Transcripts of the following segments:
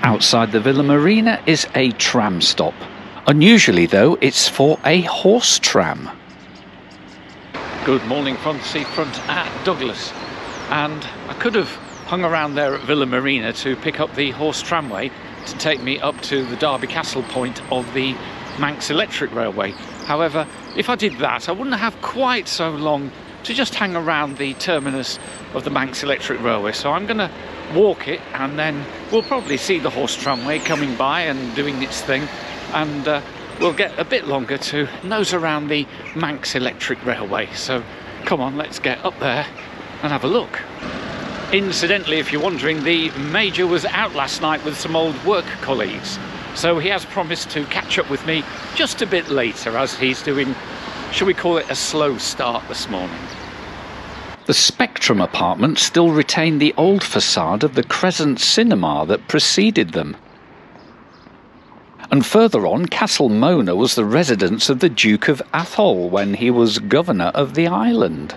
Outside the Villa Marina is a tram stop. Unusually though, it's for a horse tram. Good morning from the seafront at Douglas, and I could have hung around there at Villa Marina to pick up the horse tramway to take me up to the Derby Castle point of the Manx Electric Railway. However, if I did that, I wouldn't have quite so long to just hang around the terminus of the Manx Electric Railway. So I'm going to walk it, and then we'll probably see the horse tramway coming by and doing its thing, and we'll get a bit longer to nose around the Manx Electric Railway. So come on, let's get up there and have a look. Incidentally, if you're wondering, the Major was out last night with some old work colleagues, so he has promised to catch up with me just a bit later, as he's doing, shall we call it, a slow start this morning. The Spectrum apartments still retain the old facade of the Crescent Cinema that preceded them. And further on, Castle Mona was the residence of the Duke of Atholl when he was governor of the island.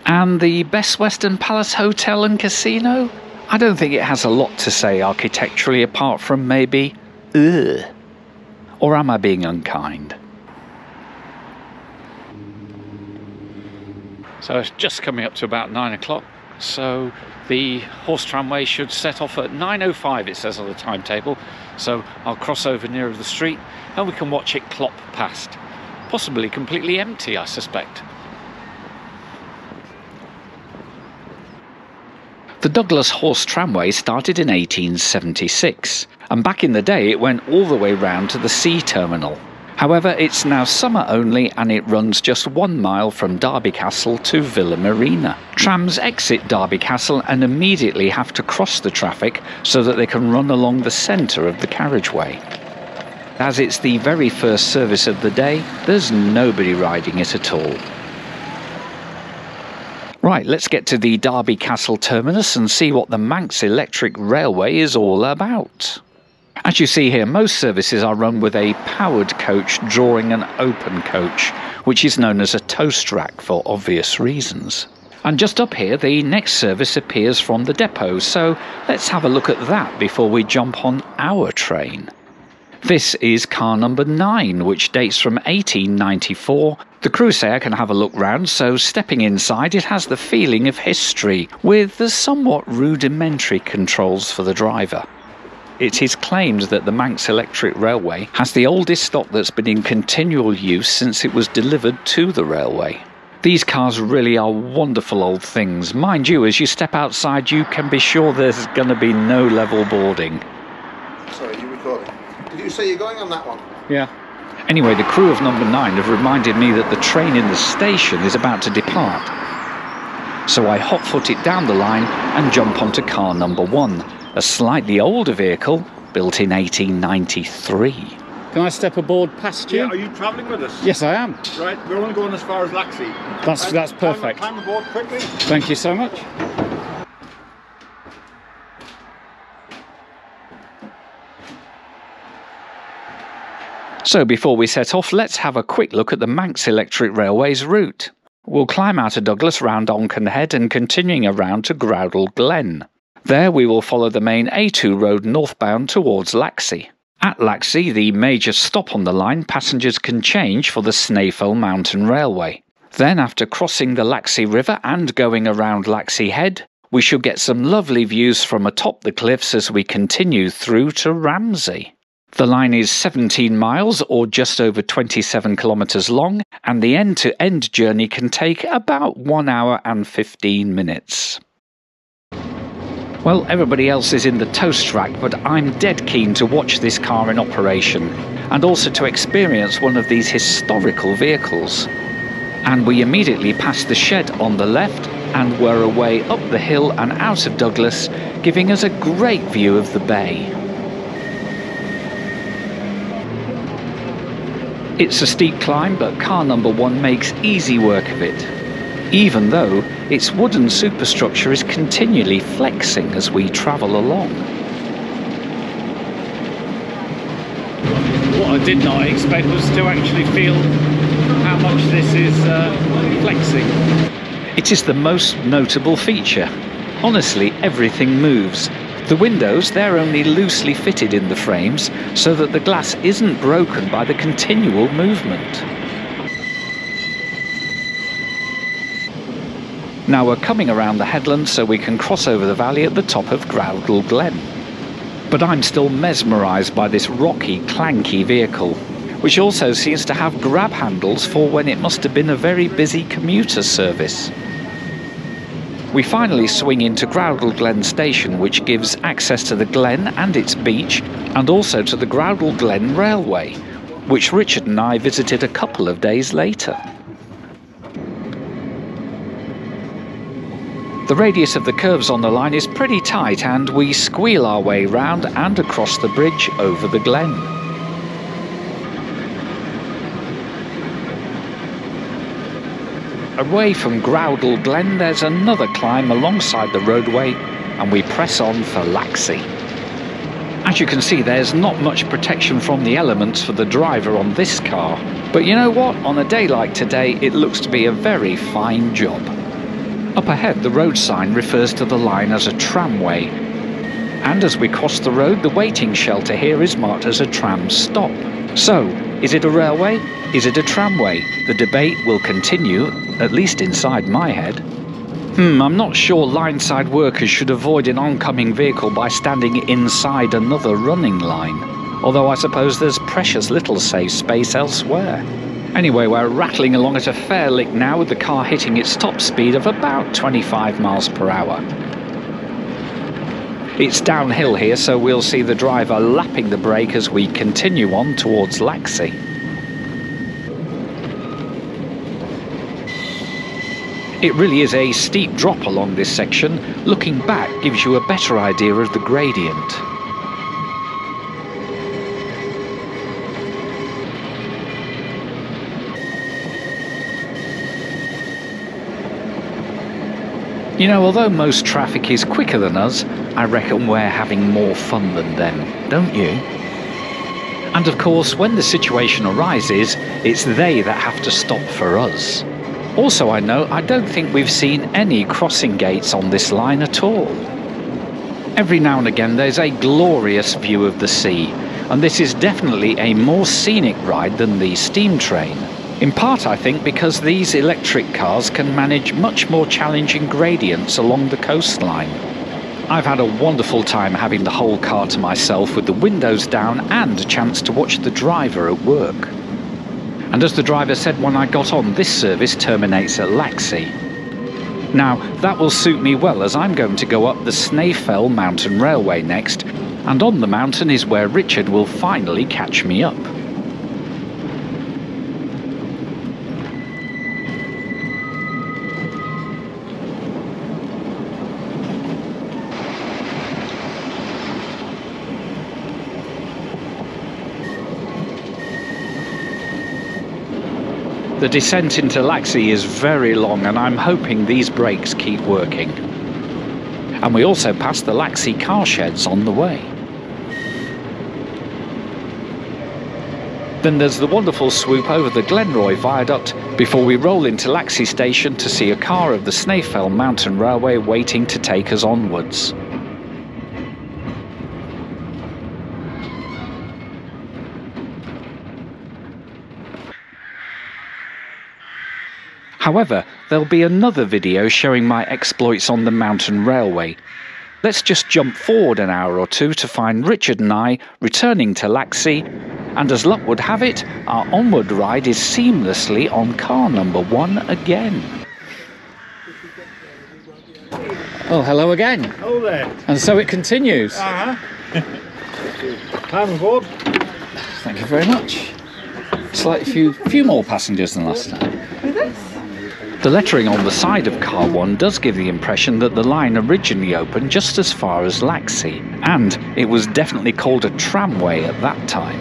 And the Best Western Palace Hotel and Casino? I don't think it has a lot to say architecturally, apart from maybe, ugh. Or am I being unkind? So it's just coming up to about 9 o'clock, so the horse tramway should set off at 9:05, it says on the timetable. So I'll cross over nearer the street and we can watch it clop past. Possibly completely empty, I suspect. The Douglas Horse Tramway started in 1876, and back in the day it went all the way round to the sea terminal. However, it's now summer only, and it runs just 1 mile from Derby Castle to Villa Marina. Trams exit Derby Castle and immediately have to cross the traffic so that they can run along the centre of the carriageway. As it's the very first service of the day, there's nobody riding it at all. Right, let's get to the Derby Castle terminus and see what the Manx Electric Railway is all about. As you see here, most services are run with a powered coach drawing an open coach, which is known as a toast rack for obvious reasons. And just up here, the next service appears from the depot, so let's have a look at that before we jump on our train. This is car number 9, which dates from 1894. The crew say I can have a look round, so stepping inside, it has the feeling of history, with the somewhat rudimentary controls for the driver. It is claimed that the Manx Electric Railway has the oldest stock that's been in continual use since it was delivered to the railway. These cars really are wonderful old things. Mind you, as you step outside, you can be sure there's going to be no level boarding. Sorry, you recording? Did you say you're going on that one? Yeah. Anyway, the crew of number 9 have reminded me that the train in the station is about to depart. So I hot-foot it down the line and jump onto car number 1. A slightly older vehicle, built in 1893. Can I step aboard past you? Yeah, are you travelling with us? Yes, I am. Right, we're only going as far as Laxey. That's perfect. Climb aboard quickly. Thank you so much. So before we set off, let's have a quick look at the Manx Electric Railway's route. We'll climb out of Douglas round Onchan Head and continuing around to Groudle Glen. There we will follow the main A2 road northbound towards Laxey. At Laxey, the major stop on the line, passengers can change for the Snaefell Mountain Railway. Then, after crossing the Laxey River and going around Laxey Head, we should get some lovely views from atop the cliffs as we continue through to Ramsey. The line is 17 miles or just over 27 kilometres long, and the end-to-end journey can take about 1 hour and 15 minutes. Well, everybody else is in the toast rack, but I'm dead keen to watch this car in operation and also to experience one of these historical vehicles. And we immediately passed the shed on the left and were away up the hill and out of Douglas, giving us a great view of the bay. It's a steep climb, but car number 1 makes easy work of it, even though its wooden superstructure is continually flexing as we travel along. What I did not expect was to actually feel how much this is flexing. It is the most notable feature. Honestly, everything moves. The windows, they're only loosely fitted in the frames so that the glass isn't broken by the continual movement. Now we're coming around the headland so we can cross over the valley at the top of Growdle Glen. But I'm still mesmerised by this rocky, clanky vehicle, which also seems to have grab handles for when it must have been a very busy commuter service. We finally swing into Growdle Glen station, which gives access to the glen and its beach, and also to the Growdle Glen Railway, which Richard and I visited a couple of days later. The radius of the curves on the line is pretty tight, and we squeal our way round and across the bridge over the glen. Away from Growdle Glen, there's another climb alongside the roadway, and we press on for Laxey. As you can see, there's not much protection from the elements for the driver on this car, but you know what? On a day like today, it looks to be a very fine job. Up ahead, the road sign refers to the line as a tramway, and as we cross the road, the waiting shelter here is marked as a tram stop. So, is it a railway? Is it a tramway? The debate will continue, at least inside my head. I'm not sure line-side workers should avoid an oncoming vehicle by standing inside another running line, although I suppose there's precious little safe space elsewhere. Anyway, we're rattling along at a fair lick now, with the car hitting its top speed of about 25 miles per hour. It's downhill here, so we'll see the driver lapping the brake as we continue on towards Laxey. It really is a steep drop along this section. Looking back gives you a better idea of the gradient. You know, although most traffic is quicker than us, I reckon we're having more fun than them, don't you? And of course, when the situation arises, it's they that have to stop for us. Also, I don't think we've seen any crossing gates on this line at all. Every now and again there's a glorious view of the sea, and this is definitely a more scenic ride than the steam train. In part, I think, because these electric cars can manage much more challenging gradients along the coastline. I've had a wonderful time having the whole car to myself with the windows down and a chance to watch the driver at work. And as the driver said when I got on, this service terminates at Laxey. Now, that will suit me well, as I'm going to go up the Snaefell Mountain Railway next, and on the mountain is where Richard will finally catch me up. The descent into Laxey is very long, and I'm hoping these brakes keep working. And we also pass the Laxey car sheds on the way. Then there's the wonderful swoop over the Glenroy Viaduct before we roll into Laxey station to see a car of the Snaefell Mountain Railway waiting to take us onwards. However, there'll be another video showing my exploits on the mountain railway. Let's just jump forward an hour or two to find Richard and I returning to Laxey, and as luck would have it, our onward ride is seamlessly on car number 1 again. Well, hello again. Hello there. And so it continues. Time aboard. Thank you very much. Slightly few more passengers than last time. The lettering on the side of car 1 does give the impression that the line originally opened just as far as Laxey, and it was definitely called a tramway at that time.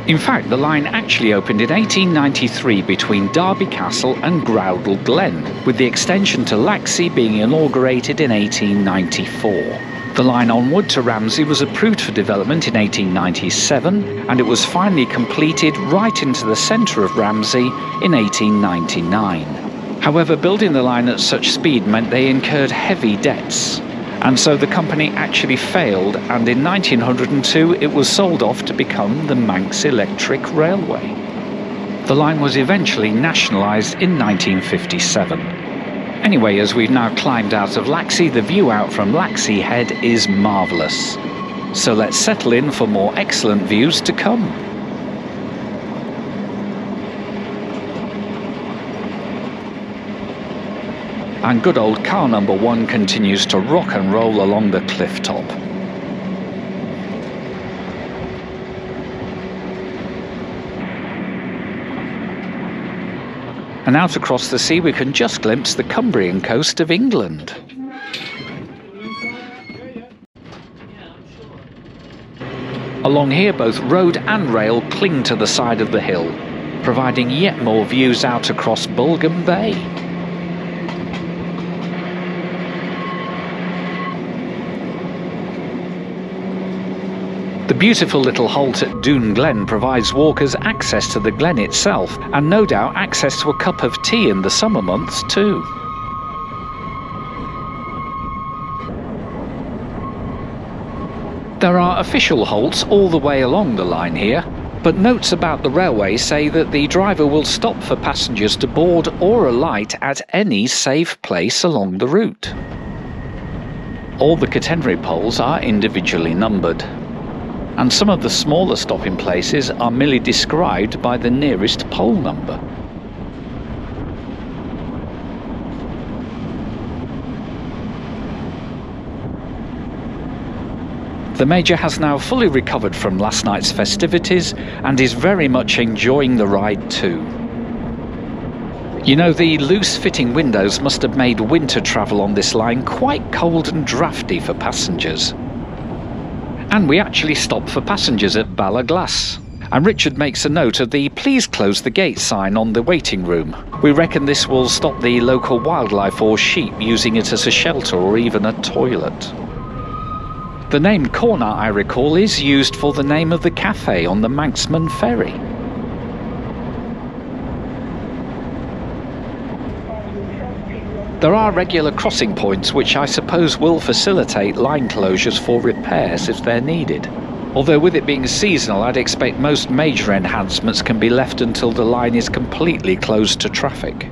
In fact, the line actually opened in 1893 between Derby Castle and Growdle Glen, with the extension to Laxey being inaugurated in 1894. The line onward to Ramsey was approved for development in 1897, and it was finally completed right into the centre of Ramsey in 1899. However, building the line at such speed meant they incurred heavy debts, And so the company actually failed, and in 1902 it was sold off to become the Manx Electric Railway. The line was eventually nationalised in 1957. Anyway, as we've now climbed out of Laxey, the view out from Laxey Head is marvellous. So let's settle in for more excellent views to come. And good old car number 1 continues to rock and roll along the cliff top. And out across the sea we can just glimpse the Cumbrian coast of England. Along here both road and rail cling to the side of the hill, providing yet more views out across Bulgham Bay. The beautiful little halt at Doon Glen provides walkers access to the glen itself, and no doubt access to a cup of tea in the summer months too. There are official halts all the way along the line here, but notes about the railway say that the driver will stop for passengers to board or alight at any safe place along the route. All the catenary poles are individually numbered, and some of the smaller stopping places are merely described by the nearest pole number. The Major has now fully recovered from last night's festivities and is very much enjoying the ride too. You know, the loose-fitting windows must have made winter travel on this line quite cold and drafty for passengers. And we actually stop for passengers at Ballaglass. And Richard makes a note of the "Please close the gate" sign on the waiting room. We reckon this will stop the local wildlife or sheep using it as a shelter or even a toilet. The name Corner, I recall, is used for the name of the cafe on the Manxman ferry. There are regular crossing points which I suppose will facilitate line closures for repairs if they're needed. Although with it being seasonal, I'd expect most major enhancements can be left until the line is completely closed to traffic.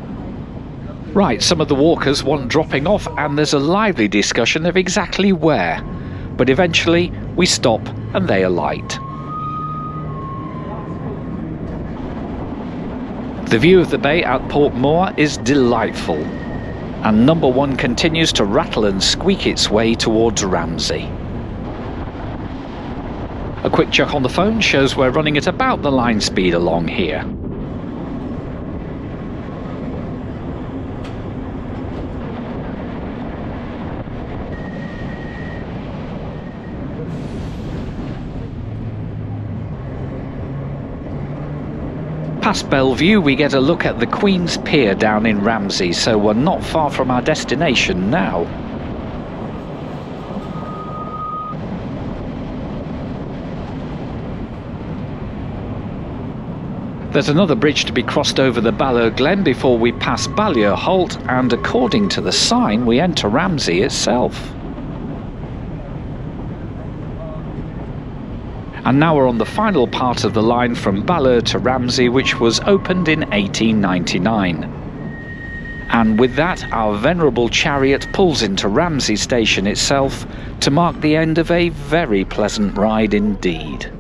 Right, some of the walkers want dropping off and there's a lively discussion of exactly where. But eventually we stop and they alight. The view of the bay at Portmore is delightful, and number 1 continues to rattle and squeak its way towards Ramsey. A quick check on the phone shows we're running at about the line speed along here. Past Bellevue we get a look at the Queen's Pier down in Ramsey, so we're not far from our destination now. There's another bridge to be crossed over the Ballure Glen before we pass Ballure Halt, and according to the sign we enter Ramsey itself. And now we're on the final part of the line from Ballure to Ramsey, which was opened in 1899. And with that, our venerable chariot pulls into Ramsey station itself to mark the end of a very pleasant ride indeed.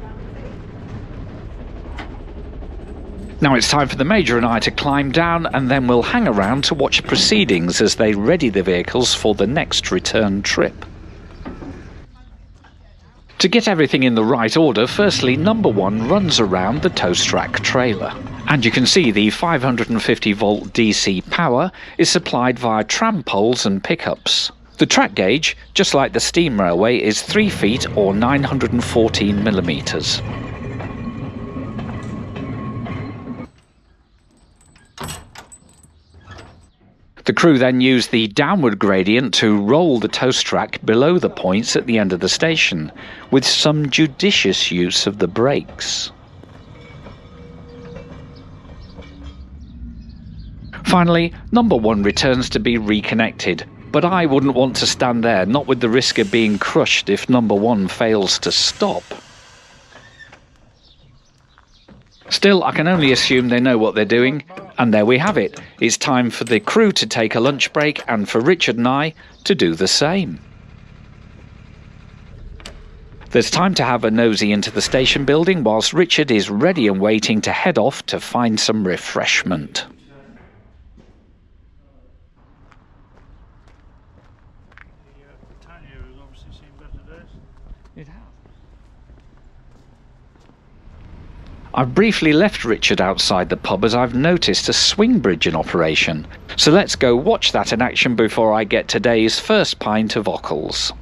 Now it's time for the Major and I to climb down, and then we'll hang around to watch proceedings as they ready the vehicles for the next return trip. To get everything in the right order, firstly number 1 runs around the toast rack trailer. And you can see the 550 volt DC power is supplied via tram poles and pickups. The track gauge, just like the steam railway, is 3 feet or 914 millimeters. The crew then used the downward gradient to roll the toast track below the points at the end of the station, with some judicious use of the brakes. Finally, number 1 returns to be reconnected, but I wouldn't want to stand there, not with the risk of being crushed if number 1 fails to stop. Still, I can only assume they know what they're doing, and there we have it. It's time for the crew to take a lunch break and for Richard and I to do the same. There's time to have a nosy into the station building whilst Richard is ready and waiting to head off to find some refreshment. I've briefly left Richard outside the pub as I've noticed a swing bridge in operation, so let's go watch that in action before I get today's first pint of Ockles.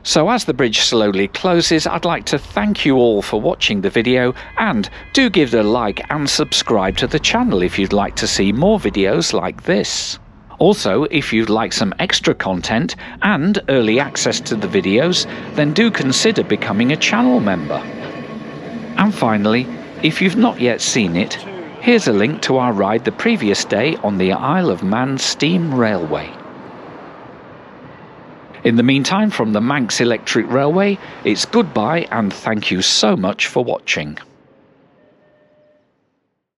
So as the bridge slowly closes, I'd like to thank you all for watching the video, and do give it a like and subscribe to the channel if you'd like to see more videos like this. Also, if you'd like some extra content and early access to the videos, then do consider becoming a channel member. And finally, if you've not yet seen it, here's a link to our ride the previous day on the Isle of Man Steam Railway. In the meantime, from the Manx Electric Railway, it's goodbye and thank you so much for watching.